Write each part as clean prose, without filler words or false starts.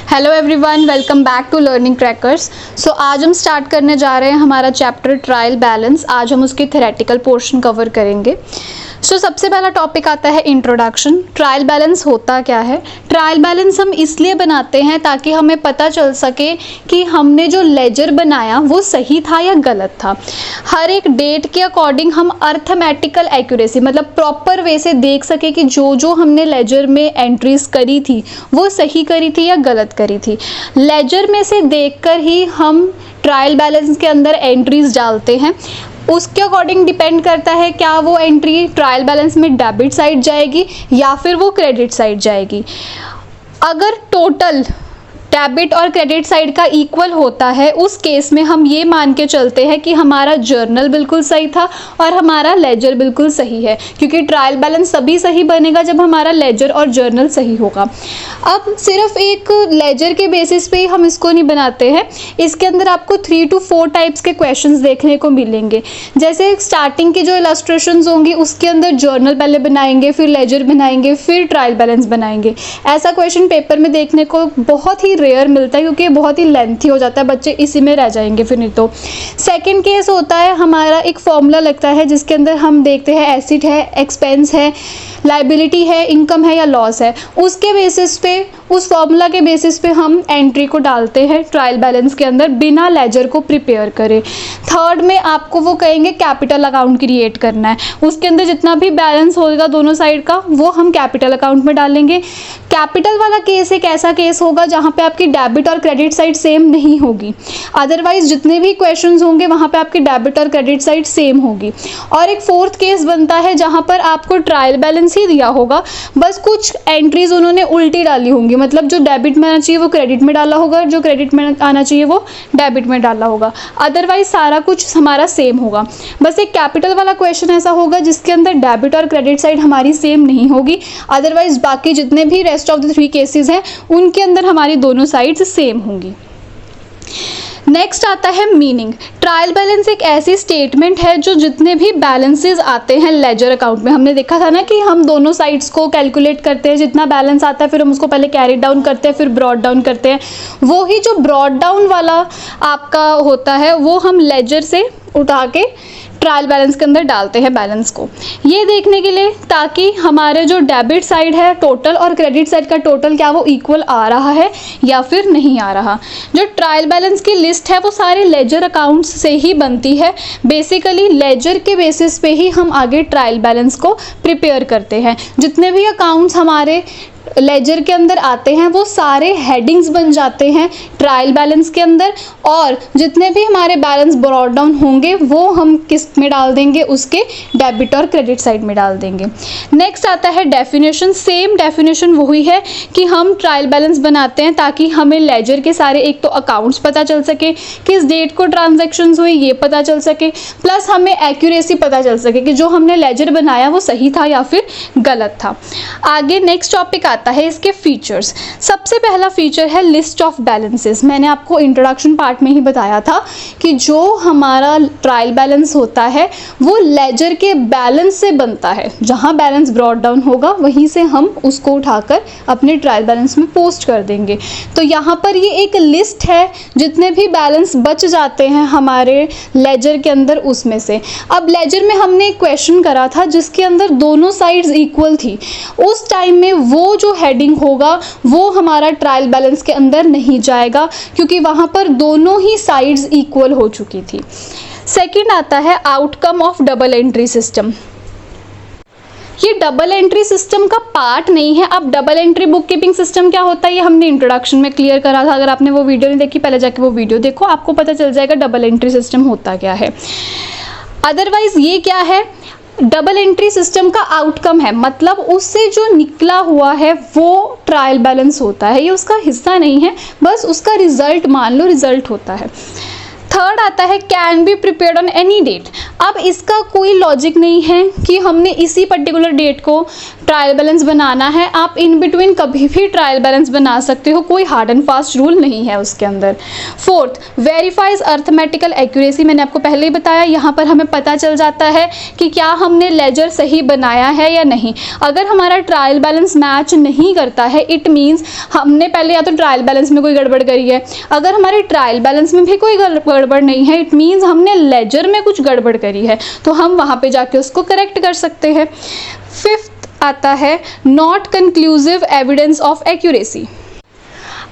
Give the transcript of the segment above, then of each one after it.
Hello everyone, welcome back to learning crackers. So आज हम start करने जा रहे हैं हमारा चैप्टर ट्रायल बैलेंस। आज हम उसके थ्योरेटिकल पोर्शन कवर करेंगे। सबसे पहला टॉपिक आता है इंट्रोडक्शन। ट्रायल बैलेंस होता क्या है? ट्रायल बैलेंस हम इसलिए बनाते हैं ताकि हमें पता चल सके कि हमने जो लेजर बनाया वो सही था या गलत था। हर एक डेट के अकॉर्डिंग हम अर्थमेटिकल एक्यूरेसी मतलब प्रॉपर वे से देख सके कि जो हमने लेजर में एंट्रीज करी थी वो सही करी थी या गलत करी थी। लेजर में से देखकर ही हम ट्रायल बैलेंस के अंदर एंट्रीज डालते हैं। उसके अकॉर्डिंग डिपेंड करता है क्या वो एंट्री ट्रायल बैलेंस में डेबिट साइड जाएगी या फिर वो क्रेडिट साइड जाएगी। अगर टोटल डेबिट और क्रेडिट साइड का इक्वल होता है उस केस में हम ये मान के चलते हैं कि हमारा जर्नल बिल्कुल सही था और हमारा लेजर बिल्कुल सही है, क्योंकि ट्रायल बैलेंस तभी सही बनेगा जब हमारा लेजर और जर्नल सही होगा। अब सिर्फ एक लेजर के बेसिस पे ही हम इसको नहीं बनाते हैं, इसके अंदर आपको 3 to 4 टाइप्स के क्वेश्चंस देखने को मिलेंगे। जैसे स्टार्टिंग की जो इलस्ट्रेशंस होंगी उसके अंदर जर्नल पहले बनाएंगे, फिर लेजर बनाएंगे, फिर ट्रायल बैलेंस बनाएंगे। ऐसा क्वेश्चन पेपर में देखने को बहुत ही रेयर मिलता है क्योंकि ये बहुत ही लेंथी हो जाता है, बच्चे इसी में रह जाएंगे फिर नहीं तो। सेकंड केस होता है हमारा एक फॉर्मूला लगता है जिसके अंदर हम देखते हैं एसेट है, एक्सपेंस है, लाइबिलिटी है, इनकम है या लॉस है। उसके बेसिस पे, उस फॉर्मूला के बेसिस पे हम एंट्री को डालते हैं ट्रायल बैलेंस के अंदर बिना लेजर को प्रिपेयर करे। थर्ड में आपको वो कहेंगे कैपिटल अकाउंट क्रिएट करना है, उसके अंदर जितना भी बैलेंस होगा दोनों साइड का वो हम कैपिटल अकाउंट में डालेंगे। कैपिटल वाला केस एक ऐसा केस होगा जहाँ पे आपकी डेबिट और क्रेडिट साइड सेम नहीं होगी, अदरवाइज जितने भी क्वेश्चंस होंगे वहाँ पे आपकी डेबिट और क्रेडिट साइड सेम होगी। और एक फोर्थ केस बनता है जहाँ पर आपको ट्रायल बैलेंस ही दिया होगा, बस कुछ एंट्रीज उन्होंने उल्टी डाली होंगी, मतलब जो डेबिट में आना चाहिए वो क्रेडिट में डाला होगा, जो क्रेडिट में आना चाहिए वो डेबिट में डाला होगा, अदरवाइज सारा कुछ हमारा सेम होगा। बस एक कैपिटल वाला क्वेश्चन ऐसा होगा जिसके अंदर डेबिट और क्रेडिट साइड हमारी सेम नहीं होगी, अदरवाइज बाकी जितने भी रेस्ट ऑफ द 3 केसेस हैं उनके अंदर हमारी दोनों साइड्स सेम होंगी। नेक्स्ट आता है मीनिंग। ट्रायल बैलेंस एक ऐसी स्टेटमेंट है जो जितने भी बैलेंसेस आते हैं लेजर अकाउंट में, हमने देखा था ना कि हम दोनों साइड्स को कैलकुलेट करते हैं, जितना बैलेंस आता है फिर हम उसको पहले कैरी डाउन करते हैं फिर ब्रॉड डाउन करते हैं। वो ही जो ब्रॉड डाउन वाला आपका होता है वो हम लेजर से उठा के ट्रायल बैलेंस के अंदर डालते हैं बैलेंस को, ये देखने के लिए ताकि हमारे जो डेबिट साइड है टोटल और क्रेडिट साइड का टोटल क्या वो इक्वल आ रहा है या फिर नहीं आ रहा। जो ट्रायल बैलेंस की लिस्ट है वो सारे लेजर अकाउंट्स से ही बनती है। बेसिकली लेजर के बेसिस पे ही हम आगे ट्रायल बैलेंस को प्रिपेयर करते हैं। जितने भी अकाउंट्स हमारे लेजर के अंदर आते हैं वो सारे हेडिंग्स बन जाते हैं ट्रायल बैलेंस के अंदर, और जितने भी हमारे बैलेंस ब्रॉड डाउन होंगे वो हम किस में डाल देंगे, उसके डेबिट और क्रेडिट साइड में डाल देंगे। नेक्स्ट आता है डेफिनेशन। सेम डेफिनेशन वही है कि हम ट्रायल बैलेंस बनाते हैं ताकि हमें लेजर के सारे एक तो अकाउंट्स पता चल सके, किस डेट को ट्रांजैक्शंस हुई ये पता चल सके, प्लस हमें एक्यूरेसी पता चल सके कि जो हमने लेजर बनाया वो सही था या फिर गलत था। आगे नेक्स्ट टॉपिक आता है इसके फीचर्स। सबसे पहला फीचर है लिस्ट ऑफ बैलेंसेस। मैंने आपको इंट्रोडक्शन पार्ट में ही बताया था कि जो हमारा ट्रायल बैलेंस होता है वो लेजर के बैलेंस से बनता है, जहां बैलेंस ब्रॉड डाउन होगा वहीं से हम उसको उठाकर अपने ट्रायल बैलेंस में पोस्ट कर देंगे। तो यहाँ पर ये एक लिस्ट है जितने भी बैलेंस बच जाते हैं हमारे लेजर के अंदर उसमें से। अब लेजर में हमने एक क्वेश्चन करा था जिसके अंदर दोनों साइड्स इक्वल थी, उस टाइम में वो जो हेडिंग होगा वो हमारा ट्रायल बैलेंस के अंदर नहीं जाएगा क्योंकि वहां पर दोनों ही साइड्स इक्वल हो चुकी थी। सेकंड आता है outcome of double entry system. ये डबल एंट्री सिस्टम का पार्ट नहीं है। अब double entry book keeping system क्या होता है ये हमने इंट्रोडक्शन में क्लियर करा था। अगर आपने वो वीडियो नहीं देखी पहले जाके वो वीडियो देखो, आपको पता चल जाएगा डबल एंट्री सिस्टम होता क्या है। अदरवाइज ये क्या है, डबल एंट्री सिस्टम का आउटकम है, मतलब उससे जो निकला हुआ है वो ट्रायल बैलेंस होता है, ये उसका हिस्सा नहीं है, बस उसका रिजल्ट मान लो रिजल्ट होता है। थर्ड आता है can be prepared on any date. अब इसका कोई लॉजिक नहीं है कि हमने इसी पर्टिकुलर डेट को ट्रायल बैलेंस बनाना है, आप इन बिटवीन कभी भी ट्रायल बैलेंस बना सकते हो, कोई हार्ड एंड फास्ट रूल नहीं है उसके अंदर। Fourth, verifies arithmetical accuracy. मैंने आपको पहले ही बताया, यहाँ पर हमें पता चल जाता है कि क्या हमने लेजर सही बनाया है या नहीं। अगर हमारा ट्रायल बैलेंस मैच नहीं करता है, इट मीन्स हमने पहले या तो ट्रायल बैलेंस में कोई गड़बड़ करी है। अगर हमारे ट्रायल बैलेंस में भी कोई गड़बड़ नहीं है, इट मीन्स हमने लेजर में कुछ गड़बड़ करी है, तो हम वहाँ पे जाके उसको करेक्ट कर सकते हैं। फिफ्थ आता है not conclusive evidence of accuracy.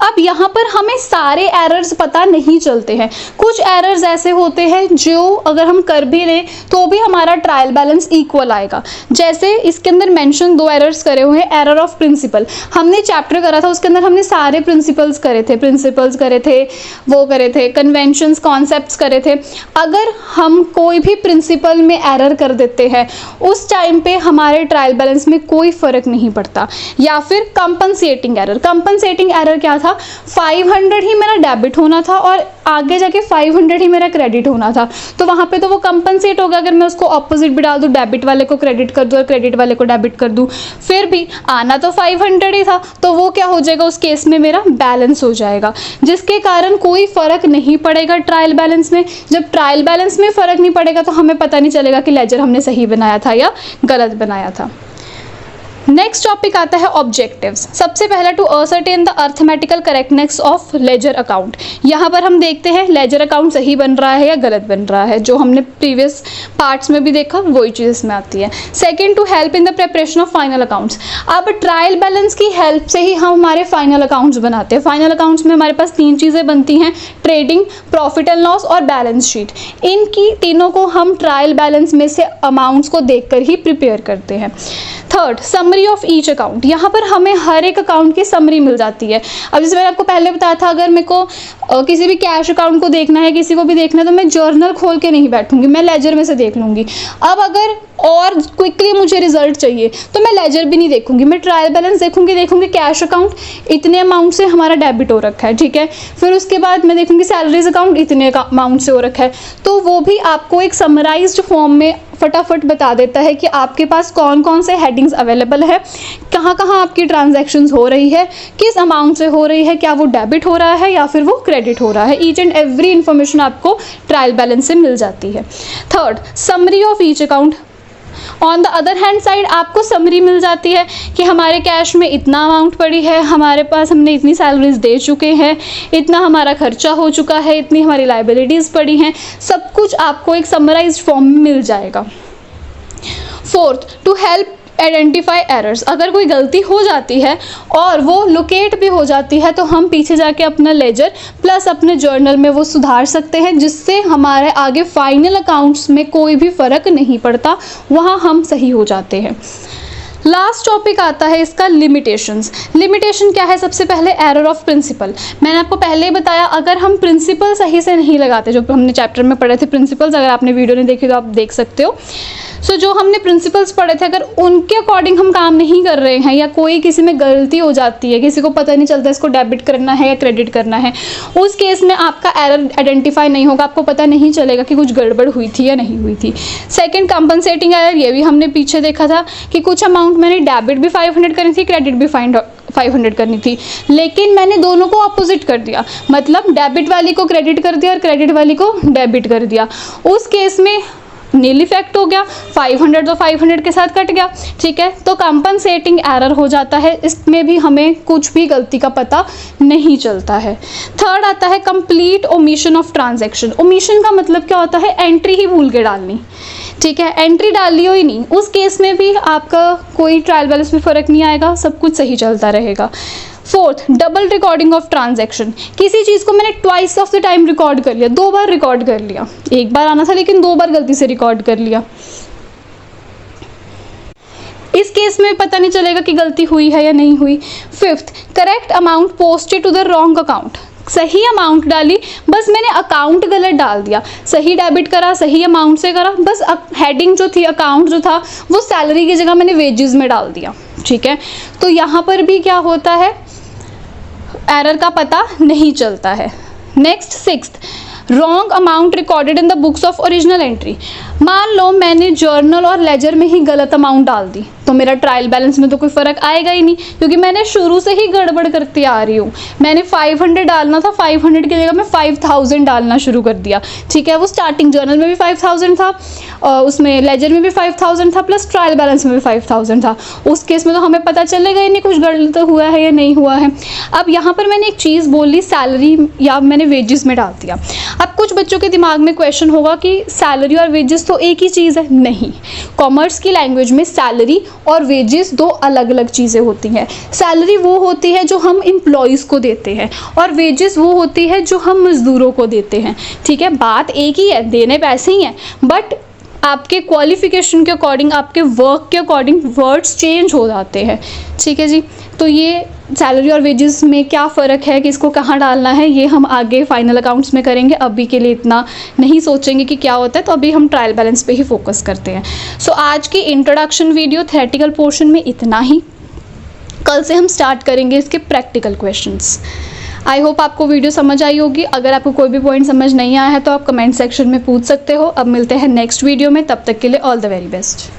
अब यहाँ पर हमें सारे एरर्स पता नहीं चलते हैं, कुछ एरर्स ऐसे होते हैं जो अगर हम कर भी लें तो भी हमारा ट्रायल बैलेंस इक्वल आएगा। जैसे इसके अंदर मेंशन 2 एरर्स करे हुए हैं। एरर ऑफ प्रिंसिपल, हमने चैप्टर करा था, उसके अंदर हमने सारे प्रिंसिपल्स करे थे, वो करे थे, कन्वेंशंस, कॉन्सेप्ट्स करे थे। अगर हम कोई भी प्रिंसिपल में एरर कर देते हैं, उस टाइम पे हमारे ट्रायल बैलेंस में कोई फ़र्क नहीं पड़ता। या फिर कंपनसेटिंग एरर क्या था, 500 ही मेरा डेबिट होना था और आगे जाके 500 ही मेरा क्रेडिट होना था, तो वहाँ पे तो वो कंपनसेट होगा अगर मैं उसको ऑपोजिट भी डाल दूँ, डेबिट वाले को क्रेडिट कर दूँ और क्रेडिट वाले को डेबिट कर दूँ। फिर भी आना तो 500 ही था, तो वो क्या हो जाएगा, उस केस में मेरा बैलेंस हो जाएगा, जिसके कारण कोई फ़र्क नहीं पड़ेगा ट्रायल बैलेंस में। जब ट्रायल बैलेंस में फ़र्क नहीं पड़ेगा तो हमें पता नहीं चलेगा कि लेजर हमने सही बनाया था या गलत बनाया था। नेक्स्ट टॉपिक आता है ऑब्जेक्टिव्स। सबसे पहला, to ascertain the arithmetical correctness of ledger account. यहाँ पर हम देखते हैं लेजर अकाउंट सही बन रहा है या गलत बन रहा है, जो हमने प्रीवियस पार्ट्स में भी देखा वही चीज़ इसमें आती है। Second, to help in the preparation of final accounts. अब ट्रायल बैलेंस की हेल्प से ही हम हमारे फाइनल अकाउंट्स बनाते हैं। फाइनल अकाउंट्स में हमारे पास 3 चीज़ें बनती हैं, ट्रेडिंग, प्रॉफिट एंड लॉस और बैलेंस शीट। इनकी तीनों को हम ट्रायल बैलेंस में से अमाउंट्स को देखकर ही प्रिपेयर करते हैं। Third, summary of each account. यहाँ पर हमें हर एक अकाउंट की समरी मिल जाती है। अब जैसे मैंने आपको पहले बताया था, अगर मेरे को किसी भी कैश अकाउंट को देखना है, किसी को भी देखना है, तो मैं जर्नल खोल के नहीं बैठूंगी, मैं लेजर में से देख लूँगी। अब अगर और क्विकली मुझे रिजल्ट चाहिए तो मैं लेजर भी नहीं देखूंगी, मैं ट्रायल बैलेंस देखूंगी कैश अकाउंट इतने अमाउंट से हमारा डेबिट हो रखा है, ठीक है। फिर उसके बाद मैं देखूंगी सैलरीज अकाउंट इतने अमाउंट से हो रखा है, तो वो भी आपको एक समराइज्ड फॉर्म में फटाफट बता देता है कि आपके पास कौन कौन से हेडिंग्स अवेलेबल है, कहाँ कहाँ आपकी ट्रांजैक्शंस हो रही है, किस अमाउंट से हो रही है, क्या वो डेबिट हो रहा है या फिर वो क्रेडिट हो रहा है। ईच एंड एवरी इन्फॉर्मेशन आपको ट्रायल बैलेंस से मिल जाती है। Third, summary of each account. On the other hand side आपको समरी मिल जाती है कि हमारे कैश में इतना अमाउंट पड़ी है, हमारे पास हमने इतनी सैलरीज दे चुके हैं, इतना हमारा खर्चा हो चुका है, इतनी हमारी लाइबिलिटीज़ पड़ी हैं, सब कुछ आपको एक समराइज्ड फॉर्म में मिल जाएगा। Fourth, to help identify errors. अगर कोई गलती हो जाती है और वो लोकेट भी हो जाती है तो हम पीछे जाके अपना लेजर प्लस अपने जर्नल में वो सुधार सकते हैं, जिससे हमारे आगे फाइनल अकाउंट्स में कोई भी फ़र्क नहीं पड़ता, वहाँ हम सही हो जाते हैं। लास्ट टॉपिक आता है इसका लिमिटेशंस। लिमिटेशन क्या है? सबसे पहले एरर ऑफ प्रिंसिपल। मैंने आपको पहले ही बताया, अगर हम प्रिंसिपल सही से नहीं लगाते, जो हमने चैप्टर में पढ़े थे प्रिंसिपल्स, अगर आपने वीडियो नहीं देखी तो आप देख सकते हो। सो जो हमने प्रिंसिपल्स पढ़े थे, अगर उनके अकॉर्डिंग हम काम नहीं कर रहे हैं या कोई किसी में गलती हो जाती है, किसी को पता नहीं चलता इसको डेबिट करना है या क्रेडिट करना है, उस केस में आपका एरर आइडेंटिफाई नहीं होगा, आपको पता नहीं चलेगा कि कुछ गड़बड़ हुई थी या नहीं हुई थी। Second, compensating error. ये भी हमने पीछे देखा था कि कुछ अमाउंट मैंने डेबिट भी 500 करनी थी, क्रेडिट भी 500 करनी थी, लेकिन मैंने दोनों को अपोजिट कर दिया, मतलब डेबिट वाली को क्रेडिट कर दिया और क्रेडिट वाली को डेबिट कर दिया। उस केस में नील इफेक्ट हो गया, 500 तो 500 के साथ कट गया, ठीक है। तो कंपनसेटिंग एरर हो जाता है, इसमें भी हमें कुछ भी गलती का पता नहीं चलता है। थर्ड आता है complete omission of transaction. Omission का मतलब क्या होता है? एंट्री ही भूल के डालनी, ठीक है, एंट्री डाली हो ही नहीं, उस केस में भी आपका कोई ट्रायल बैलेंस में फ़र्क नहीं आएगा, सब कुछ सही चलता रहेगा। Fourth, double recording of transaction. किसी चीज़ को मैंने twice of the time record कर लिया, 2 बार रिकॉर्ड कर लिया, एक बार आना था लेकिन 2 बार गलती से रिकॉर्ड कर लिया, इस केस में पता नहीं चलेगा कि गलती हुई है या नहीं हुई। Fifth, correct amount posted to the wrong account. सही अमाउंट डाली, बस मैंने अकाउंट गलत डाल दिया, सही डेबिट करा, सही अमाउंट से करा, बस हेडिंग जो थी, अकाउंट जो था, वो सैलरी की जगह मैंने वेजेस में डाल दिया, ठीक है। तो यहाँ पर भी क्या होता है, एरर का पता नहीं चलता है। Next, sixth, wrong amount recorded in the books of original entry. मान लो मैंने जर्नल और लेजर में ही गलत अमाउंट डाल दी, तो मेरा ट्रायल बैलेंस में तो कोई फ़र्क आएगा ही नहीं, क्योंकि मैंने शुरू से ही गड़बड़ करती आ रही हूँ। मैंने 500 डालना था, 500 की जगह मैं 5000 डालना शुरू कर दिया, ठीक है। वो स्टार्टिंग जर्नल में भी 5000 था, उसमें लेजर में भी 5000 था, प्लस ट्रायल बैलेंस में भी 5000 था। उस केस में तो हमें पता चलेगा ही नहीं कुछ गलत हुआ है या नहीं हुआ है। अब यहाँ पर मैंने एक चीज़ बोली सैलरी या मैंने वेजेस में डाल दिया। अब कुछ बच्चों के दिमाग में क्वेश्चन होगा कि सैलरी और वेजेस तो एक ही चीज़ है। नहीं, कॉमर्स की लैंग्वेज में सैलरी और वेजेस दो अलग अलग चीज़ें होती हैं। सैलरी वो होती है जो हम एम्प्लॉयज़ को देते हैं, और वेजेस वो होती है जो हम मज़दूरों को देते हैं, ठीक है। बात एक ही है, देने पैसे ही हैं, बट आपके क्वालिफिकेशन के अकॉर्डिंग, आपके वर्क के अकॉर्डिंग वर्ड्स चेंज हो जाते हैं, ठीक है जी। तो ये सैलरी और वेजेस में क्या फ़र्क है, किसको कहाँ डालना है, ये हम आगे फाइनल अकाउंट्स में करेंगे। अभी के लिए इतना नहीं सोचेंगे कि क्या होता है, तो अभी हम ट्रायल बैलेंस पे ही फोकस करते हैं। सो आज की इंट्रोडक्शन वीडियो थ्योरेटिकल पोर्शन में इतना ही। कल से हम स्टार्ट करेंगे इसके प्रैक्टिकल क्वेश्चंस। आई होप आपको वीडियो समझ आई होगी। अगर आपको कोई भी पॉइंट समझ नहीं आया है तो आप कमेंट सेक्शन में पूछ सकते हो। अब मिलते हैं नेक्स्ट वीडियो में, तब तक के लिए ऑल द वेरी बेस्ट।